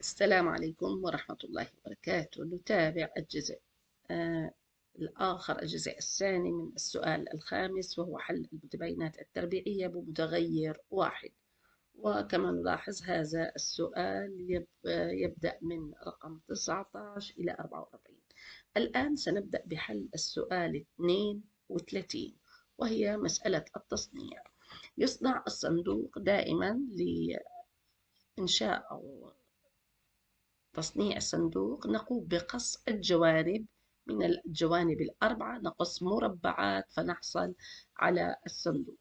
السلام عليكم ورحمة الله وبركاته. نتابع الجزء آه الآخر، الجزء الثاني من السؤال الخامس، وهو حل المتباينات التربيعية بمتغير واحد. وكما نلاحظ هذا السؤال يبدأ من رقم 19 إلى 44. الآن سنبدأ بحل السؤال 32، وهي مسألة التصنيع. يصنع الصندوق دائما لإنشاء أو تصنيع الصندوق. نقوم بقص الجوانب، من الجوانب الأربعة نقص مربعات فنحصل على الصندوق.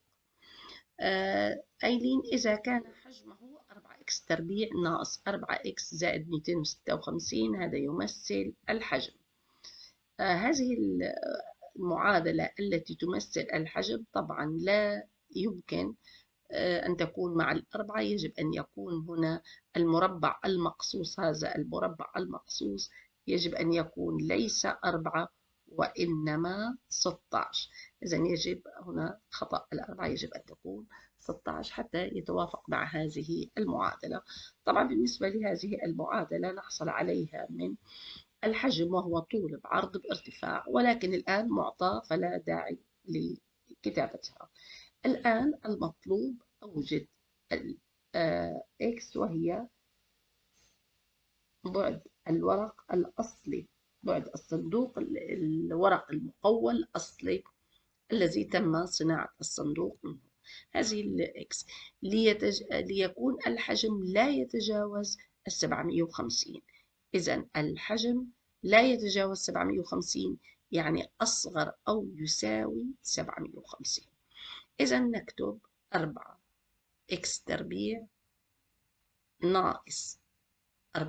أيلين، إذا كان حجمه 4x تربيع ناقص 4x زائد 256، هذا يمثل الحجم. هذه المعادلة التي تمثل الحجم طبعا لا يمكن أن تكون مع الأربعة، يجب أن يكون هنا المربع المقصوص. هذا المربع المقصوص يجب أن يكون ليس 4 وإنما 16. إذا يجب هنا خطأ، الأربعة يجب أن تكون 16 حتى يتوافق مع هذه المعادلة. طبعا بالنسبة لهذه المعادلة نحصل عليها من الحجم، وهو طول بعرض بارتفاع، ولكن الآن معطى فلا داعي لكتابتها. الآن المطلوب أوجد x، وهي بعد الورق الأصلي، بعد الصندوق، الورق المقول الأصلي الذي تم صناعة الصندوق منه. هذه الإكس ليكون الحجم لا يتجاوز 750. إذن الحجم لا يتجاوز 750، يعني أصغر أو يساوي 750. إذن نكتب 4x تربيع ناقص 64،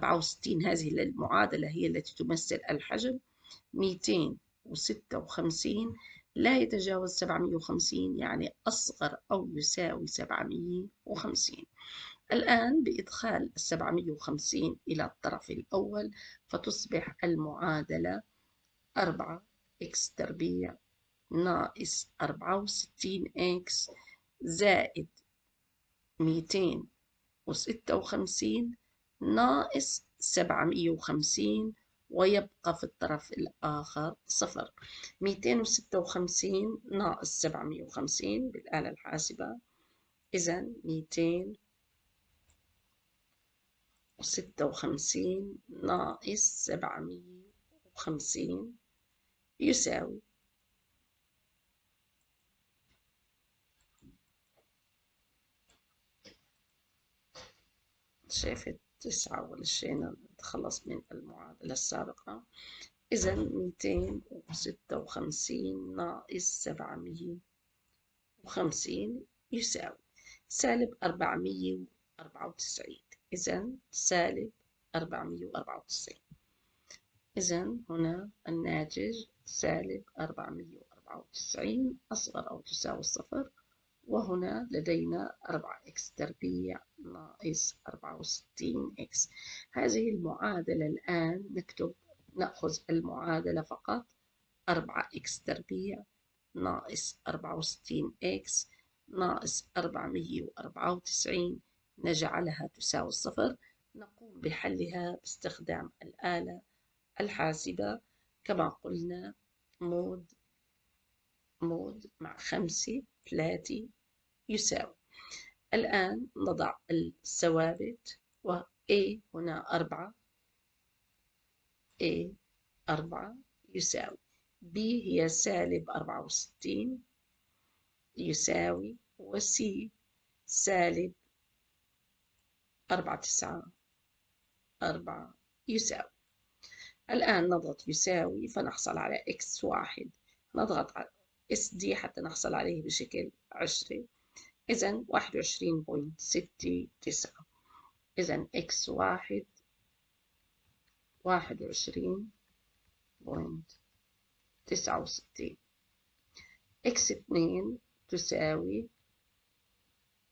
هذه المعادلة هي التي تمثل الحجم، 256 لا يتجاوز 750، يعني أصغر أو يساوي 750. الآن بإدخال 750 إلى الطرف الأول فتصبح المعادلة 4x تربيع ناقص 64x زائد 256 ناقص 750، ويبقى في الطرف الآخر صفر. 256 ناقص 750 بالآلة الحاسبة، إذا 256 ناقص 750 يساوي شايفة 9 أول شيء نتخلص من المعادلة السابقة. إذا 256 ناقص 750 يساوي سالب 494. إذا سالب 494. إذا هنا الناتج سالب 494 أصغر أو تساوي الصفر. وهنا لدينا 4x تربيع ناقص 64x. هذه المعادلة الآن نأخذ المعادلة فقط، 4x تربيع ناقص 64x ناقص 494 نجعلها تساوي الصفر. نقوم بحلها باستخدام الآلة الحاسبة كما قلنا، مود مع 5 3 يساوي. الآن نضع الثوابت، و A هنا 4 يساوي B هي سالب 64 يساوي، و C سالب 4 يساوي. الآن نضغط يساوي فنحصل على x1، نضغط على SD حتى نحصل عليه بشكل 10. إذا 21.69. إذا x1 21.69. x2 تساوي،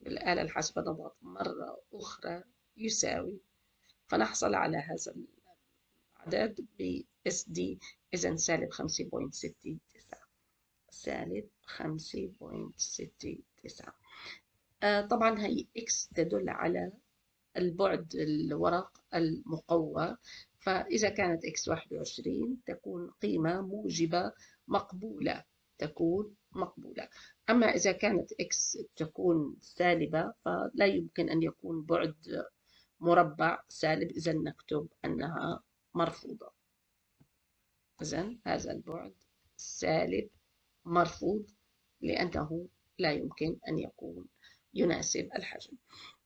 بالآلة الحاسبة نضغط مرة أخرى يساوي، فنحصل على هذا العدد ب SD. إذا سالب 5.69. سالب 5.69. طبعا هي x تدل على البعد الورق المقوى. فإذا كانت x 21 تكون قيمة موجبة مقبولة، تكون مقبولة. أما إذا كانت x تكون سالبة فلا يمكن أن يكون بعد مربع سالب، إذا نكتب أنها مرفوضة. إذن هذا البعد سالب مرفوض لأنه لا يمكن أن يكون يناسب الحجم.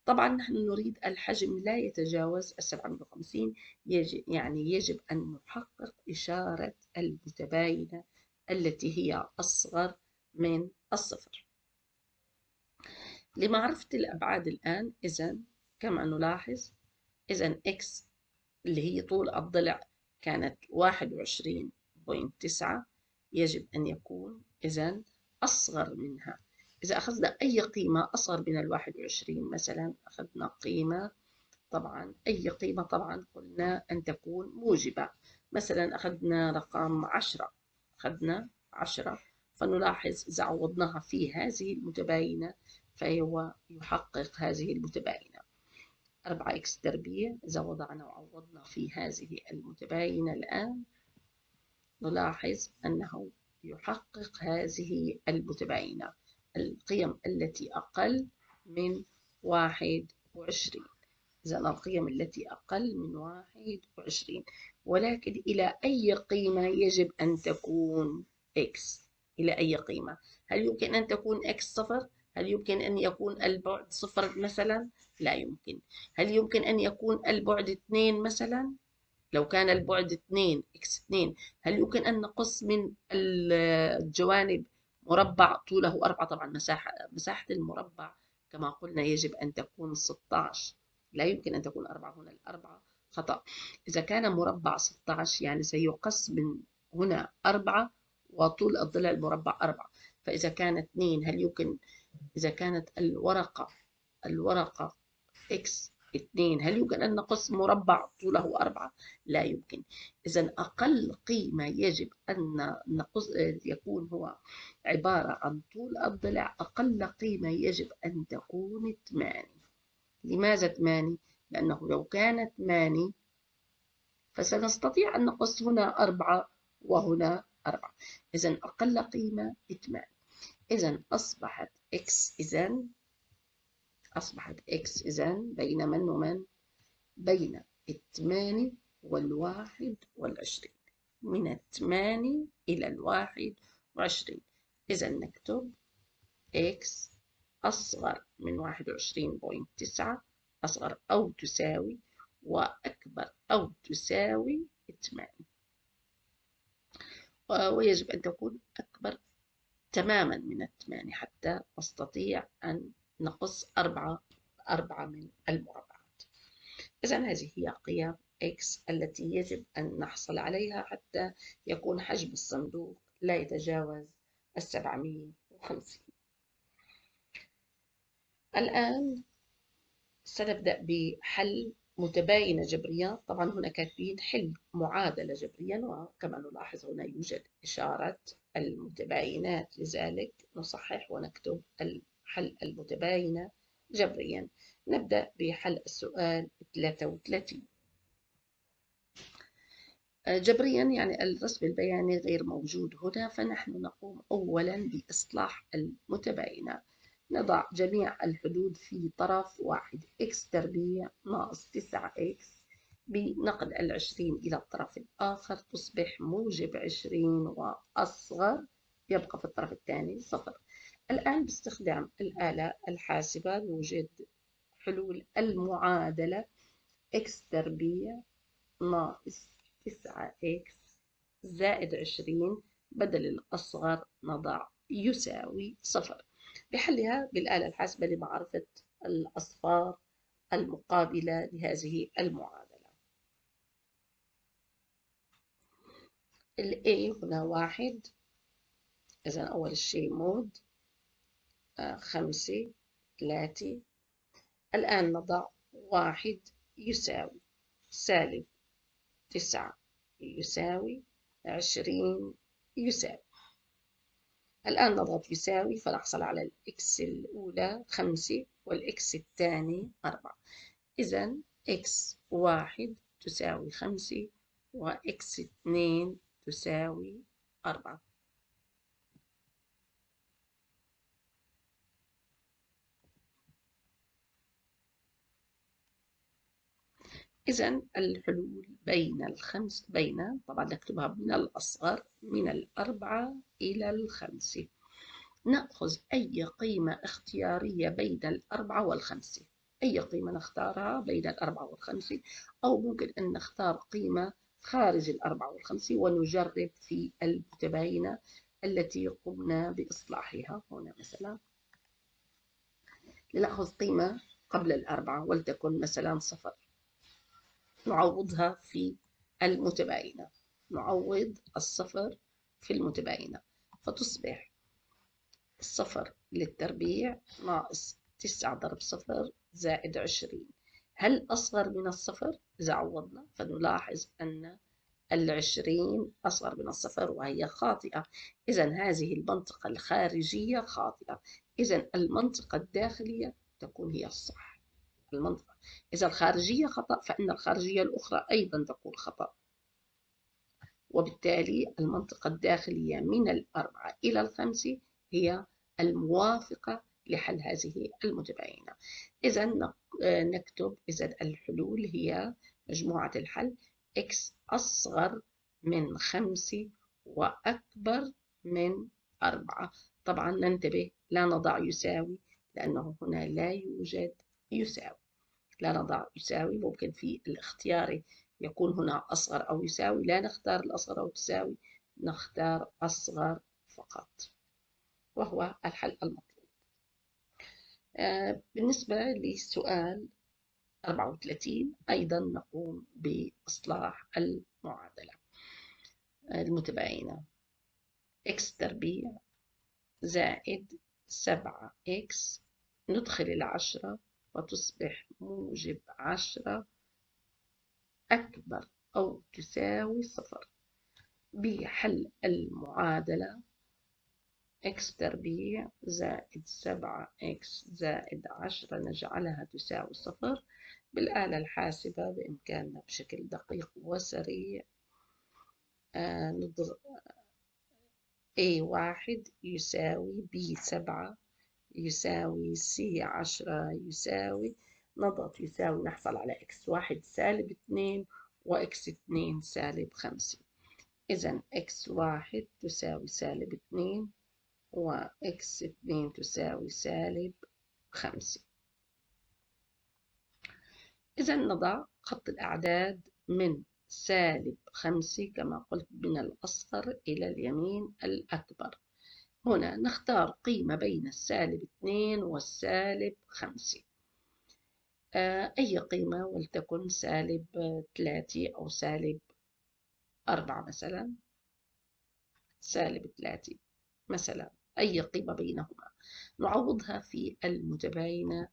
طبعا نحن نريد الحجم لا يتجاوز 750، يجب أن نحقق إشارة المتباينة التي هي أصغر من الصفر. لمعرفة الأبعاد الآن، إذن كما نلاحظ، إذن x اللي هي طول الضلع كانت 21.9، يجب أن يكون إذن أصغر منها. إذا أخذنا أي قيمة أصغر من 21، مثلا أخذنا قيمة، طبعا أي قيمة طبعا قلنا أن تكون موجبة، مثلا أخذنا رقم 10، أخذنا 10، فنلاحظ إذا عوضناها في هذه المتباينة فهو يحقق هذه المتباينة 4x تربيع. إذا وضعنا وعوضنا في هذه المتباينة الآن نلاحظ أنه يحقق هذه المتباينة القيم التي أقل من 21. إذا القيم التي أقل من 21، ولكن إلى أي قيمة يجب أن تكون x؟ إلى أي قيمة؟ هل يمكن أن تكون x صفر؟ هل يمكن أن يكون البعد صفر مثلا؟ لا يمكن. هل يمكن أن يكون البعد 2 مثلا؟ لو كان البعد 2 x2، هل يمكن أن نقص من الجوانب مربع طوله 4؟ طبعا مساحة المربع كما قلنا يجب أن تكون 16، لا يمكن أن تكون 4. هنا الأربعة خطأ. إذا كان مربع 16 يعني سيقص من هنا 4 وطول الضلع المربع 4. فإذا كانت 2 هل يمكن، إذا كانت الورقة x 2 هل يمكن أن نقص مربع طوله 4؟ لا يمكن. إذا أقل قيمة يجب أن نقص يكون هو عبارة عن طول الضلع، أقل قيمة يجب أن تكون 8. لماذا 8؟ لأنه لو كانت 8 فسنستطيع أن نقص هنا 4 وهنا 4. إذا أقل قيمة 8. إذا أصبحت x إذن بين من ومن؟ بين 8 وال21، من 8 إلى 21. إذا نكتب x أصغر من 21.9، أصغر أو تساوي، وأكبر أو تساوي 8، ويجب أن تكون أكبر تماما من 8 حتى نستطيع أن نقص 4 من المربعات. إذن هذه هي قيم x التي يجب أن نحصل عليها حتى يكون حجم الصندوق لا يتجاوز 750. الآن سنبدأ بحل متباينة جبرية. طبعا هنا كاتبين حل معادلة جبريا، وكما نلاحظ هنا يوجد إشارة المتباينات، لذلك نصحح ونكتب الحل المتباينة جبريا. نبدأ بحل السؤال 33 جبريا، يعني الرسم البياني غير موجود هنا، فنحن نقوم أولا بإصلاح المتباينة. نضع جميع الحدود في طرف واحد، x تربيع ناقص 9x، بنقل 20 إلى الطرف الآخر تصبح موجب 20 وأصغر، يبقى في الطرف الثاني صفر. الآن باستخدام الآلة الحاسبة نوجد حلول المعادلة x تربيع ناقص 9x زائد 20، بدل الأصغر نضع يساوي صفر. بحلها بالآلة الحاسبة لمعرفة الأصفار المقابلة لهذه المعادلة. ال A هنا 1، إذا أول شيء مود 5 3. الآن نضع 1 يساوي سالب 9 يساوي 20 يساوي. الآن نضغط يساوي فنحصل على الإكس الأولى 5 والإكس الثاني 4. إذا x1 تساوي 5 وx2 تساوي 4. إذا الحلول بين طبعا نكتبها من الأصغر من 4 إلى 5. نأخذ أي قيمة اختيارية بين 4 و5. أي قيمة نختارها بين 4 و5، أو ممكن أن نختار قيمة خارج 4 و5 ونجرب في المتباينة التي قمنا بإصلاحها. هنا مثلا لنأخذ قيمة قبل 4 ولتكن مثلا 0، نعوضها في المتباينة، نعوض 0 في المتباينة، فتصبح 0 للتربيع ناقص 9 ضرب 0 زائد 20. هل أصغر من 0؟ إذا عوضنا فنلاحظ أن 20 أصغر من 0 وهي خاطئة. إذا هذه المنطقة الخارجية خاطئة، إذا المنطقة الداخلية تكون هي الصح. المنطقة إذا الخارجية خطأ فإن الخارجية الأخرى أيضا تكون خطأ، وبالتالي المنطقة الداخلية من 4 إلى 5 هي الموافقة لحل هذه المتباينة. إذا نكتب إذا الحلول هي مجموعة الحل x أصغر من 5 وأكبر من 4. طبعا ننتبه لا نضع يساوي لأنه هنا لا يوجد يساوي. لا نضع يساوي، ممكن في الاختياري يكون هنا أصغر أو يساوي، لا نختار الأصغر أو تساوي، نختار أصغر فقط، وهو الحل المطلوب. بالنسبة للسؤال 34 أيضا نقوم بإصلاح المعادلة المتباينة. x تربيع زائد 7x ندخل 10 وتصبح موجب 10 أكبر أو تساوي 0. بحل المعادلة x تربيع زائد 7x زائد 10 نجعلها تساوي 0. بالآلة الحاسبة بإمكاننا بشكل دقيق وسريع نضغط A1 يساوي B7 يساوي C10 يساوي، نضغط يساوي نحصل على x1 سالب 2 وx2 سالب 5. إذا x1 تساوي سالب 2 وx2 تساوي سالب 5. إذا نضع خط الأعداد من سالب 5 كما قلت من الأصغر إلى اليمين الأكبر. هنا نختار قيمة بين السالب 2 والسالب 5، أي قيمة ولتكن سالب 3 أو سالب 4 مثلا، سالب 3 مثلا، أي قيمة بينهما نعوضها في المتباينة،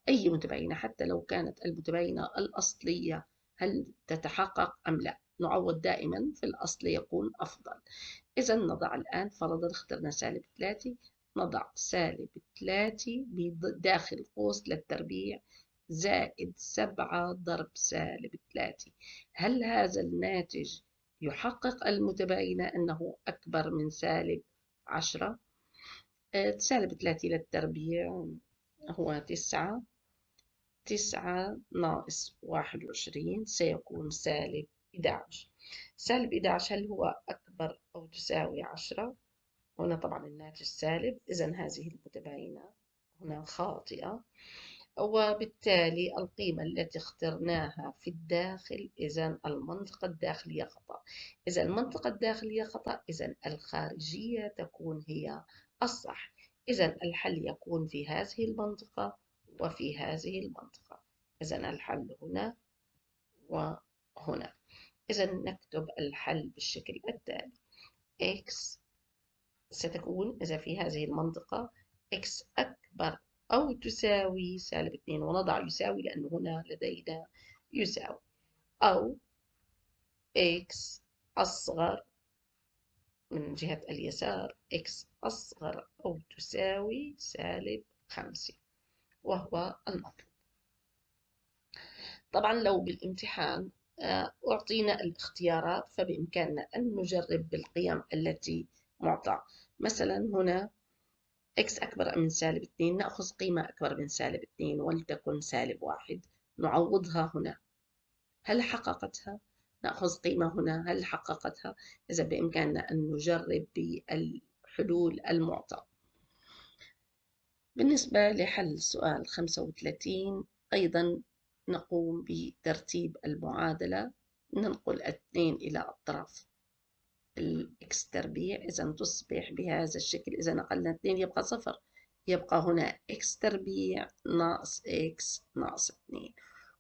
أي متباينة حتى لو كانت المتباينة الأصلية هل تتحقق أم لا، نعوض دائما في الأصل يكون أفضل. إذا نضع الآن فرضا اخترنا سالب 3، نضع سالب 3 بداخل قوس للتربيع زائد 7 ضرب سالب 3. هل هذا الناتج يحقق المتباينة أنه أكبر من سالب 10؟ سالب 3 للتربيع هو 9، 9 ناقص 21 سيكون سالب 11. سالب 11 هل هو أكبر أو تساوي 10؟ هنا طبعا الناتج سالب، إذا هذه المتباينة هنا خاطئة، وبالتالي القيمة التي اخترناها في الداخل إذا المنطقة الداخلية خطأ. إذا المنطقة الداخلية خطأ، إذا الخارجية تكون هي الصح. إذا الحل يكون في هذه المنطقة وفي هذه المنطقة. إذا الحل هنا وهنا. إذا نكتب الحل بالشكل التالي: x ستكون إذا في هذه المنطقة x أكبر أو تساوي سالب 2، ونضع يساوي لأنه هنا لدينا يساوي، أو x أصغر من جهة اليسار x أصغر أو تساوي سالب 5، وهو المطلوب. طبعا لو بالامتحان أعطينا الاختيارات فبإمكاننا أن نجرب بالقيم التي معطى. مثلا هنا x أكبر من -2، نأخذ قيمة أكبر من -2 ولتكن -1، نعوضها هنا، هل حققتها؟ نأخذ قيمة هنا، هل حققتها؟ إذا بإمكاننا أن نجرب بالحلول المعطى. بالنسبة لحل سؤال 35 أيضا نقوم بترتيب المعادلة، ننقل 2 إلى أطراف الإكس تربيع، إذا تصبح بهذا الشكل. إذا نقلنا 2 يبقى 0، يبقى هنا إكس تربيع ناقص إكس ناقص 2.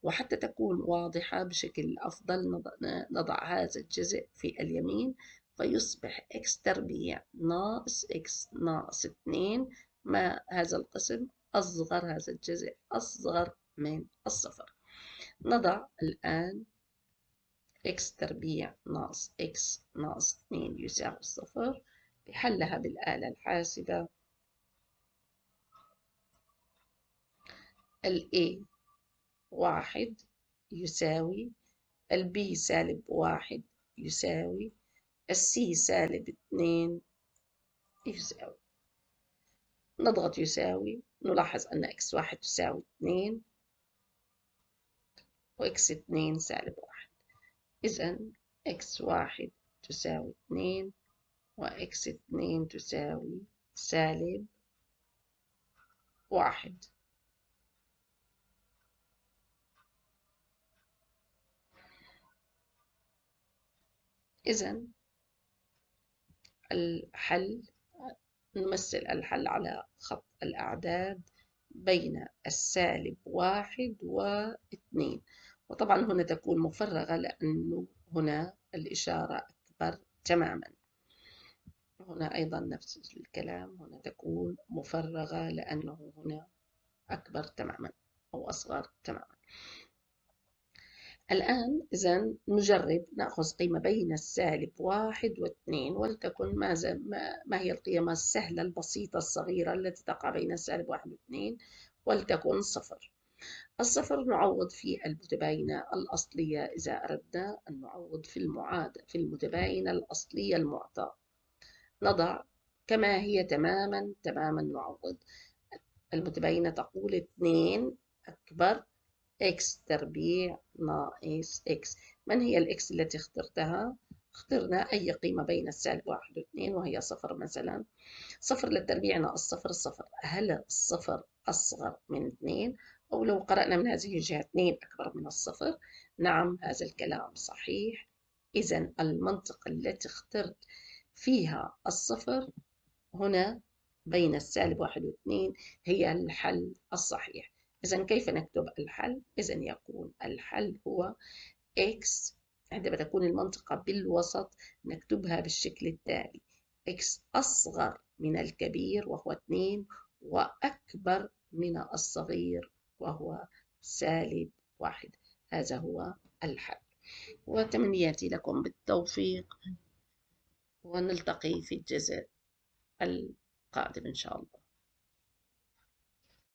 وحتى تكون واضحة بشكل أفضل نضع هذا الجزء في اليمين، فيصبح إكس تربيع ناقص إكس ناقص 2. ما هذا القسم أصغر، هذا الجزء أصغر من الصفر. نضع الآن إكس تربيع ناقص إكس ناقص 2 يساوي 0. بحلها بالآلة الحاسبة ال A 1 يساوي ال B -1 يساوي ال C -2 يساوي. نضغط يساوي، نلاحظ أن x1 تساوي 2 وx2 -1. إذا x1 تساوي 2 وx2 تساوي -1. إذا الحل، نمثل الحل على خط الأعداد بين -1 و2، وطبعا هنا تكون مفرغة لأنه هنا الإشارة أكبر تماما. هنا أيضا نفس الكلام، هنا تكون مفرغة لأنه هنا أكبر تماما أو أصغر تماما. الآن إذا نجرب، نأخذ قيمة بين -1 و2، ولتكن ما هي القيمة السهلة البسيطة الصغيرة التي تقع بين -1 و2، ولتكن 0. الصفر نعوض في المتباينة الأصلية إذا أردنا أن نعوض في المتباينة الأصلية المعطى. نضع كما هي تماما نعوض. المتباينة تقول 2 أكبر إكس تربيع ناقص إكس. من هي الإكس التي اخترتها؟ اخترنا أي قيمة بين -1 و2 وهي 0 مثلا. 0 للتربيع ناقص 0 0. هل الصفر أصغر من 2؟ أو لو قرأنا من هذه الجهة 2 أكبر من الصفر. نعم هذا الكلام صحيح. إذا المنطقة التي اخترت فيها الصفر هنا بين -1 و2 هي الحل الصحيح. إذا كيف نكتب الحل؟ إذا يكون الحل هو x، عندما تكون المنطقة بالوسط نكتبها بالشكل التالي: x أصغر من الكبير وهو 2 وأكبر من الصغير وهو -1. هذا هو الحل، وتمنياتي لكم بالتوفيق، ونلتقي في الجزء القادم إن شاء الله.